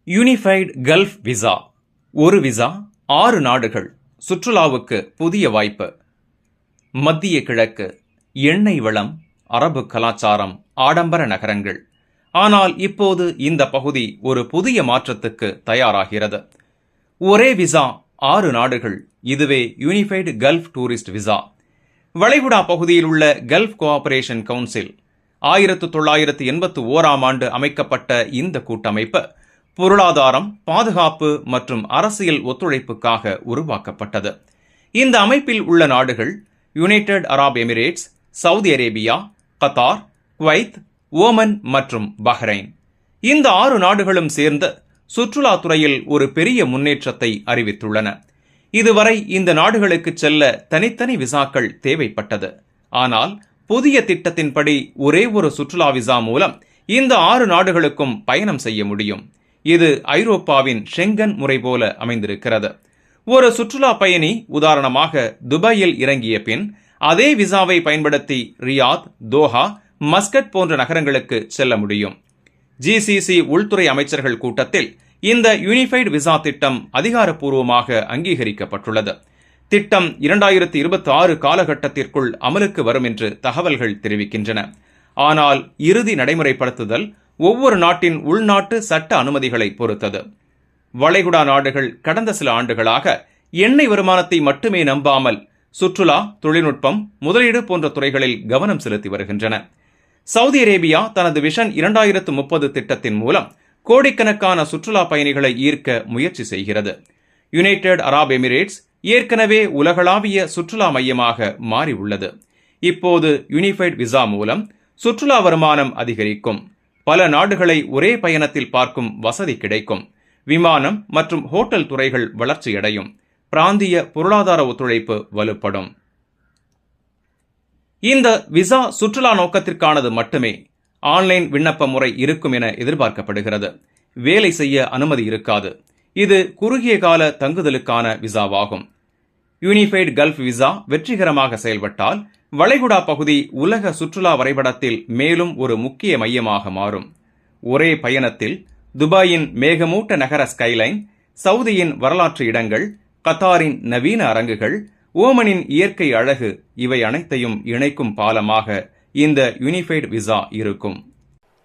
Unified gulf visa. ஒரு visa 6 நாடுகள். சுற்றுலாவுக்கு புதிய வாய்ப்பு. மத்திய கிழக்கு, எண்ணெய் வளம், அரபு கலாச்சாரம், ஆடம்பர நகரங்கள். ஆனால் இப்போது இந்த பகுதி ஒரு புதிய மாற்றத்துக்கு தயாராகிறது. ஒரே விசா 6 நாடுகள். இதுவே யூனிஃபைடு கல்ஃப் டூரிஸ்ட் விசா. வளைகுடா பகுதியில் உள்ள கல்ஃப் கோஆபரேஷன் கவுன்சில் 1981ஆம் ஆண்டு அமைக்கப்பட்ட இந்த கூட்டமைப்பு பொருளாதாரம், பாதுகாப்பு மற்றும் அரசியல் ஒத்துழைப்புக்காக உருவாக்கப்பட்டது. இந்த அமைப்பில் உள்ள நாடுகள் United Arab Emirates, Saudi Arabia, Qatar, Kuwait, Oman மற்றும் பஹ்ரைன். இந்த 6 நாடுகளும் சேர்ந்து சுற்றுலாத்துறையில் ஒரு பெரிய முன்னேற்றத்தை அறிவித்துள்ளன. இதுவரை இந்த நாடுகளுக்கு செல்ல தனித்தனி விசாக்கள் தேவைப்பட்டது. ஆனால் புதிய திட்டத்தின்படி ஒரே ஒரு சுற்றுலா விசா மூலம் இந்த 6 நாடுகளுக்கும் பயணம் செய்ய முடியும். இது ஐரோப்பாவின் ஷெங்கன் முறை போல அமைந்திருக்கிறது. ஒரு சுற்றுலா பயணி உதாரணமாக துபாயில் இறங்கிய பின் அதே விசாவை பயன்படுத்தி ரியாத், தோஹா, மஸ்கட் போன்ற நகரங்களுக்கு செல்ல முடியும். ஜிசிசி உள்துறை அமைச்சர்கள் கூட்டத்தில் இந்த யூனிஃபைடு விசா திட்டம் அதிகாரப்பூர்வமாக அங்கீகரிக்கப்பட்டுள்ளது. திட்டம் 2026 காலகட்டத்திற்குள் அமலுக்கு வரும் என்று தகவல்கள் தெரிவிக்கின்றன. ஆனால் இறுதி நடைமுறைப்படுத்துதல் ஒவ்வொரு நாட்டின் உள்நாட்டு சட்ட அனுமதிகளை பொறுத்தது. வளைகுடா நாடுகள் கடந்த சில ஆண்டுகளாக எண்ணெய் வருமானத்தை மட்டுமே நம்பாமல் சுற்றுலா, தொழில்நுட்பம், முதலீடு போன்ற துறைகளில் கவனம் செலுத்தி வருகின்றன. சவுதி அரேபியா தனது விஷன் 2030 திட்டத்தின் மூலம் கோடிக்கணக்கான சுற்றுலா பயணிகளை ஈர்க்க முயற்சி செய்கிறது. யுனைடெட் அரப் எமிரேட்ஸ் ஏற்கனவே உலகளாவிய சுற்றுலா மையமாக மாறி உள்ளது. இப்போது யூனிஃபைடு விசா மூலம் சுற்றுலா வருமானம் அதிகரிக்கும். பல நாடுகளை ஒரே பயணத்தில் பார்க்கும் வசதி கிடைக்கும். விமானம் மற்றும் ஹோட்டல் துறைகள் வளர்ச்சியடையும். பிராந்திய பொருளாதார ஒத்துழைப்பு வலுப்படும். இந்த விசா சுற்றுலா நோக்கத்திற்கானது மட்டுமே. ஆன்லைன் விண்ணப்ப முறை இருக்கும் என எதிர்பார்க்கப்படுகிறது. வேலை செய்ய அனுமதி இருக்காது. இது குறுகிய கால தங்குதலுக்கான விசாவாகும். யூனிஃபைடு கல்ஃப் விசா வெற்றிகரமாக செயல்பட்டால் வளைகுடா பகுதி உலக சுற்றுலா வரைபடத்தில் மேலும் ஒரு முக்கிய மையமாக மாறும். ஒரே பயணத்தில் துபாயின் மேகமூட்ட நகர ஸ்கைலைன், சவுதியின் வரலாற்று இடங்கள், கத்தாரின் நவீன அரங்குகள், ஓமனின் இயற்கை அழகு, இவை அனைத்தையும் இணைக்கும் பாலமாக இந்த யூனிஃபைடு விசா இருக்கும்.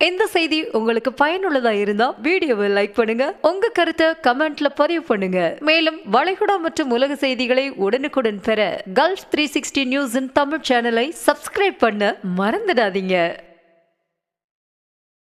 இந்த செய்தி உங்களுக்கு பயனுள்ளதா இருந்தா வீடியோவை லைக் பண்ணுங்க, உங்க கருத்தை கமெண்ட்ல பதிவு பண்ணுங்க. மேலும் வளைகுடா மற்றும் உலக செய்திகளை உடனுக்குடன் பெற கல்ஃப் 360 நியூஸின் தமிழ் சேனலை சப்ஸ்கிரைப் பண்ண மறந்துடாதீங்க.